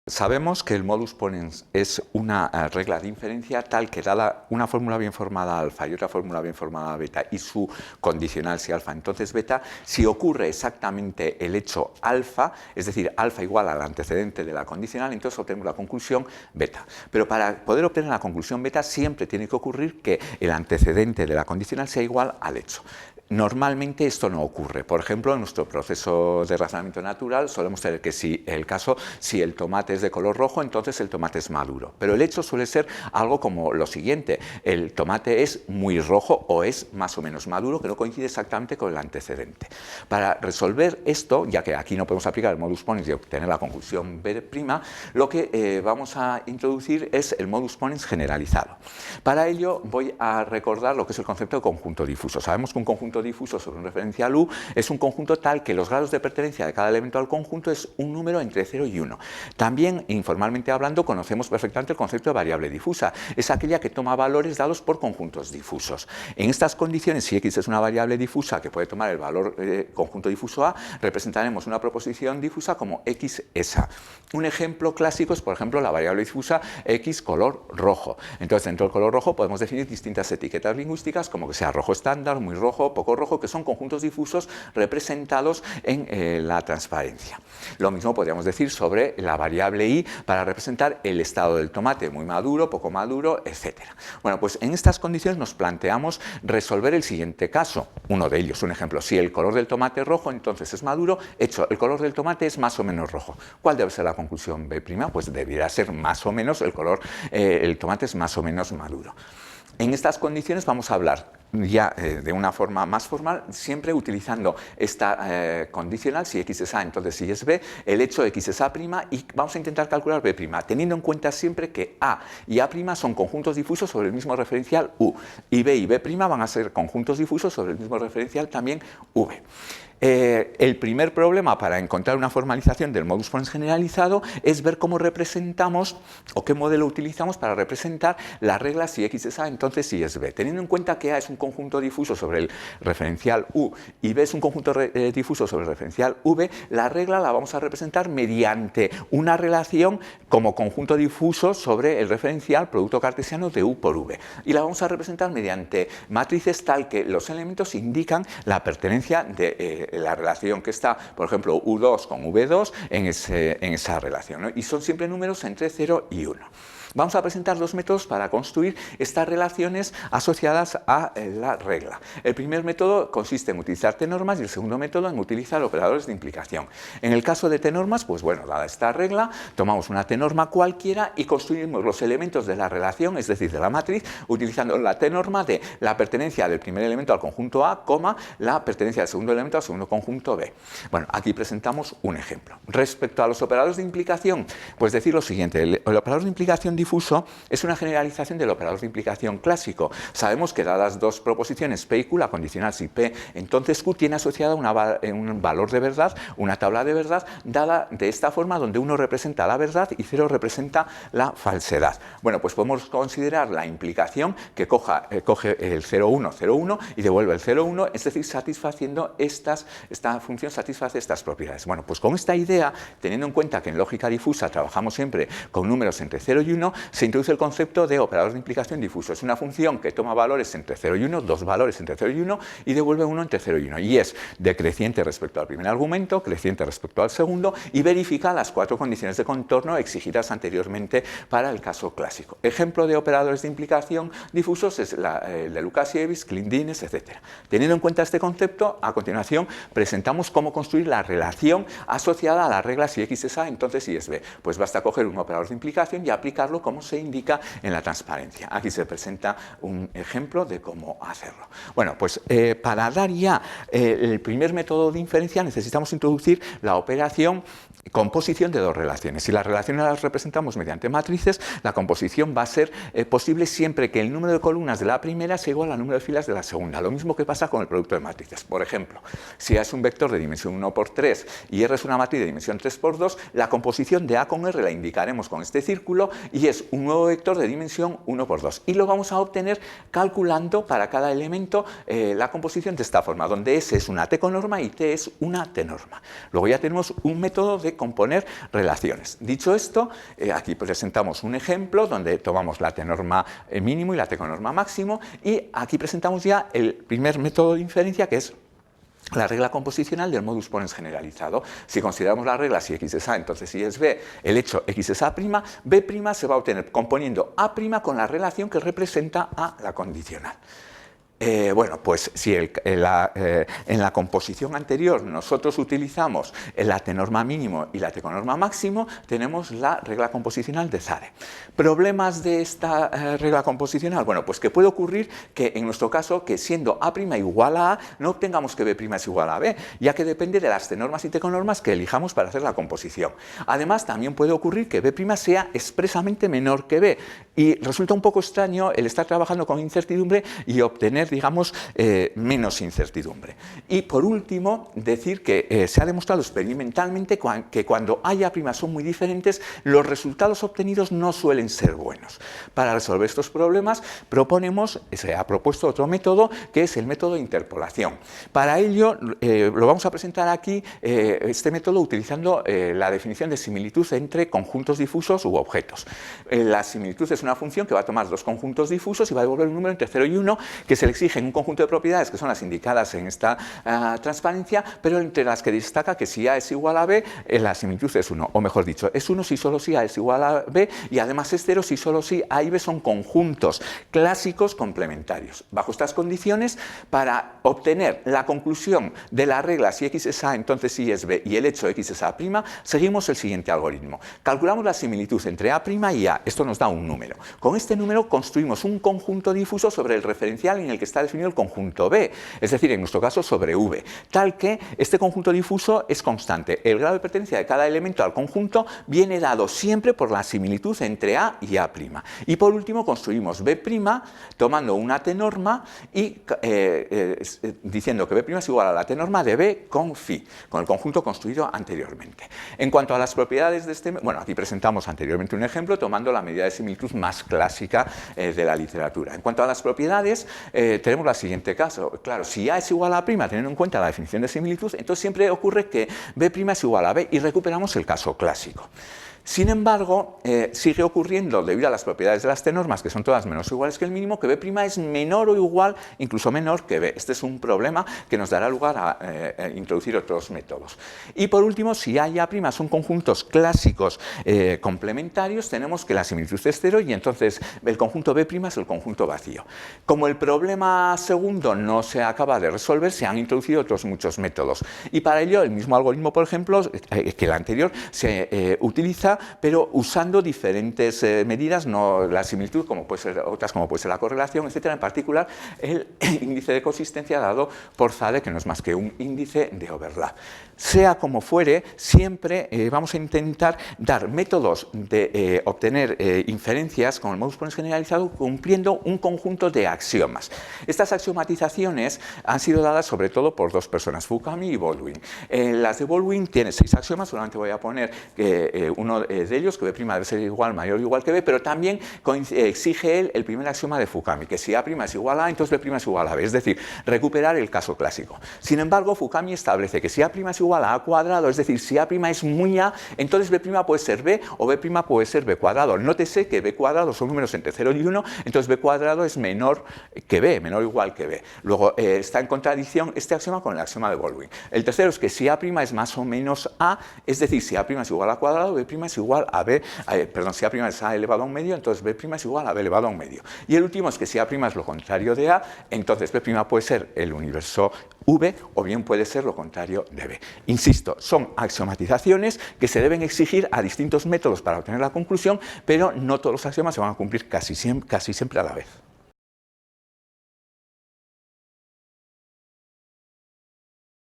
Sabemos que el modus ponens es una regla de inferencia tal que dada una fórmula bien formada alfa y otra fórmula bien formada beta y su condicional si alfa entonces beta, si ocurre exactamente el hecho alfa, es decir, alfa igual al antecedente de la condicional, entonces obtenemos la conclusión beta. Pero para poder obtener la conclusión beta siempre tiene que ocurrir que el antecedente de la condicional sea igual al hecho. Normalmente esto no ocurre. Por ejemplo, en nuestro proceso de razonamiento natural solemos tener que si el tomate es de color rojo, entonces el tomate es maduro. Pero el hecho suele ser algo como lo siguiente: el tomate es muy rojo o es más o menos maduro, que no coincide exactamente con el antecedente. Para resolver esto, ya que aquí no podemos aplicar el modus ponens y obtener la conclusión B', lo que vamos a introducir es el modus ponens generalizado. Para ello voy a recordar lo que es el concepto de conjunto difuso. Sabemos que un conjunto difuso sobre un referencial U es un conjunto tal que los grados de pertenencia de cada elemento al conjunto es un número entre 0 y 1. También, informalmente hablando, conocemos perfectamente el concepto de variable difusa. Es aquella que toma valores dados por conjuntos difusos. En estas condiciones, si X es una variable difusa que puede tomar el valor conjunto difuso A, representaremos una proposición difusa como X es A. Un ejemplo clásico es, por ejemplo, la variable difusa X color rojo. Entonces, dentro del color rojo podemos definir distintas etiquetas lingüísticas, como que sea rojo estándar, muy rojo, poco rojo, que son conjuntos difusos representados en la transparencia. Lo mismo podríamos decir sobre la variable Y para representar el estado del tomate, muy maduro, poco maduro, etc. Bueno, pues en estas condiciones nos planteamos resolver el siguiente caso. Uno de ellos, un ejemplo: si el color del tomate es rojo, entonces es maduro. Hecho, el color del tomate es más o menos rojo. ¿Cuál debe ser la conclusión B'? Pues debería ser más o menos el tomate es más o menos maduro. En estas condiciones vamos a hablar ya de una forma más formal, siempre utilizando esta condicional: si X es A, entonces si es B, el hecho X es A', y vamos a intentar calcular B', teniendo en cuenta siempre que A y A' son conjuntos difusos sobre el mismo referencial U, y B' van a ser conjuntos difusos sobre el mismo referencial también V. El primer problema para encontrar una formalización del modus ponens generalizado es ver cómo representamos o qué modelo utilizamos para representar la regla si X es A, entonces si es B. Teniendo en cuenta que A es un conjunto difuso sobre el referencial U y B es un conjunto difuso sobre el referencial V, la regla la vamos a representar mediante una relación como conjunto difuso sobre el referencial producto cartesiano de U por V. Y la vamos a representar mediante matrices tal que los elementos indican la pertenencia de la relación que está, por ejemplo, U2 con V2 en esa relación, ¿no? Y son siempre números entre 0 y 1. Vamos a presentar dos métodos para construir estas relaciones asociadas a la regla. El primer método consiste en utilizar t-normas y el segundo método en utilizar operadores de implicación. En el caso de t-normas, pues bueno, dada esta regla, tomamos una t-norma cualquiera y construimos los elementos de la relación, es decir, de la matriz, utilizando la t-norma de la pertenencia del primer elemento al conjunto A, la pertenencia del segundo elemento al segundo conjunto B. Bueno, aquí presentamos un ejemplo. Respecto a los operadores de implicación, pues decir lo siguiente: el operador de implicación difuso es una generalización del operador de implicación clásico. Sabemos que dadas dos proposiciones P y Q, la condicional si P, entonces Q tiene asociada un valor de verdad, una tabla de verdad, dada de esta forma, donde 1 representa la verdad y 0 representa la falsedad. Bueno, pues podemos considerar la implicación que coge el 0,1, 0,1 y devuelve el 0,1, es decir, satisfaciendo esta función satisface estas propiedades. Bueno, pues con esta idea, teniendo en cuenta que en lógica difusa trabajamos siempre con números entre 0 y 1, se introduce el concepto de operador de implicación difuso. Es una función que toma valores entre 0 y 1, dos valores entre 0 y 1, y devuelve 1 entre 0 y 1. Y es decreciente respecto al primer argumento, creciente respecto al segundo, y verifica las 4 condiciones de contorno exigidas anteriormente para el caso clásico. Ejemplo de operadores de implicación difusos es el de Lukasiewicz, Klindines, etc. Teniendo en cuenta este concepto, a continuación presentamos cómo construir la relación asociada a la regla si X es A, entonces si es B. Pues basta coger un operador de implicación y aplicarlo como se indica en la transparencia. Aquí se presenta un ejemplo de cómo hacerlo. Bueno, pues para dar ya el primer método de inferencia necesitamos introducir la operación composición de dos relaciones. Si las relaciones las representamos mediante matrices, la composición va a ser posible siempre que el número de columnas de la primera sea igual al número de filas de la segunda. Lo mismo que pasa con el producto de matrices. Por ejemplo, si A es un vector de dimensión 1 por 3 y R es una matriz de dimensión 3 por 2, la composición de A con R la indicaremos con este círculo y y es un nuevo vector de dimensión 1 por 2. Y lo vamos a obtener calculando para cada elemento la composición de esta forma, donde S es una T con norma y T es una T norma. Luego ya tenemos un método de componer relaciones. Dicho esto, aquí presentamos un ejemplo donde tomamos la T norma mínimo y la T con norma máximo, y aquí presentamos ya el primer método de inferencia, que es la regla composicional del modus ponens generalizado. Si consideramos la regla si x es A, entonces si es B, el hecho x es A', B' se va a obtener componiendo A' con la relación que representa a la condicional. Bueno, pues si en la composición anterior nosotros utilizamos la T norma mínimo y la T con norma máximo, tenemos la regla composicional de Zare. ¿Problemas de esta regla composicional? Bueno, pues que puede ocurrir que en nuestro caso, que siendo A' igual a A, no obtengamos que B' es igual a B, ya que depende de las T normas y T con normas que elijamos para hacer la composición. Además, también puede ocurrir que B' sea expresamente menor que B, y resulta un poco extraño el estar trabajando con incertidumbre y obtener, digamos, menos incertidumbre. Y por último, decir que se ha demostrado experimentalmente que cuando A y A' son muy diferentes, los resultados obtenidos no suelen ser buenos. Para resolver estos problemas se ha propuesto otro método, que es el método de interpolación. Para ello lo vamos a presentar aquí, este método utilizando la definición de similitud entre conjuntos difusos u objetos. La similitud es una función que va a tomar dos conjuntos difusos y va a devolver un número entre 0 y 1 que se le exige en un conjunto de propiedades que son las indicadas en esta transparencia, pero entre las que destaca que si A es igual a B, la similitud es 1, o mejor dicho, es 1 si solo si A es igual a B, y además es 0 si solo si A y B son conjuntos clásicos complementarios. Bajo estas condiciones, para obtener la conclusión de la regla si x es A, entonces si es B, y el hecho x es A', seguimos el siguiente algoritmo. Calculamos la similitud entre A' y A, esto nos da un número. Con este número construimos un conjunto difuso sobre el referencial en el que está definido el conjunto B, es decir, en nuestro caso sobre V, tal que este conjunto difuso es constante. El grado de pertenencia de cada elemento al conjunto viene dado siempre por la similitud entre A y A'. Y por último construimos B' tomando una T norma y diciendo que B' es igual a la T norma de B con phi, con el conjunto construido anteriormente. En cuanto a las propiedades de este, bueno, aquí presentamos anteriormente un ejemplo tomando la medida de similitud más clásica de la literatura. En cuanto a las propiedades, tenemos el siguiente caso. Claro, si A es igual a A', teniendo en cuenta la definición de similitud, entonces siempre ocurre que B' es igual a B y recuperamos el caso clásico. Sin embargo, sigue ocurriendo, debido a las propiedades de las T normas, que son todas menos o iguales que el mínimo, que B' es menor o igual, incluso menor que B. Este es un problema que nos dará lugar a introducir otros métodos. Y por último, si A y A' son conjuntos clásicos complementarios, tenemos que la similitud es 0 y entonces el conjunto B' es el conjunto vacío. Como el problema segundo no se acaba de resolver, se han introducido otros muchos métodos. Y para ello, el mismo algoritmo, por ejemplo, que el anterior, se utiliza, pero usando diferentes medidas, no la similitud, como puede ser otras, como puede ser la correlación, etcétera, en particular el índice de consistencia dado por Zare, que no es más que un índice de overlap. Sea como fuere, siempre vamos a intentar dar métodos de obtener inferencias con el modus ponens generalizado cumpliendo un conjunto de axiomas. Estas axiomatizaciones han sido dadas sobre todo por dos personas, Fukami y Baldwin. Las de Baldwin tienen 6 axiomas, solamente voy a poner uno de ellos, que B' debe ser igual, mayor o igual que B, pero también exige él el primer axioma de Fukami, que si A' es igual a A, entonces B' es igual a B, es decir, recuperar el caso clásico. Sin embargo, Fukami establece que si A' es igual a A cuadrado, es decir, si A' es muy A, entonces B' puede ser B o B' puede ser B cuadrado. Nótese que B cuadrado son números entre 0 y 1, entonces B cuadrado es menor que B, menor o igual que B. Luego está en contradicción este axioma con el axioma de Baldwin. El tercero es que si A' es más o menos A, es decir, si A' es igual a cuadrado, B' es igual a B, si A' es A elevado a un medio, entonces B' es igual a B elevado a un medio. Y el último es que si A' es lo contrario de A, entonces B' puede ser el universo V o bien puede ser lo contrario de B. Insisto, son axiomatizaciones que se deben exigir a distintos métodos para obtener la conclusión, pero no todos los axiomas se van a cumplir casi siempre a la vez.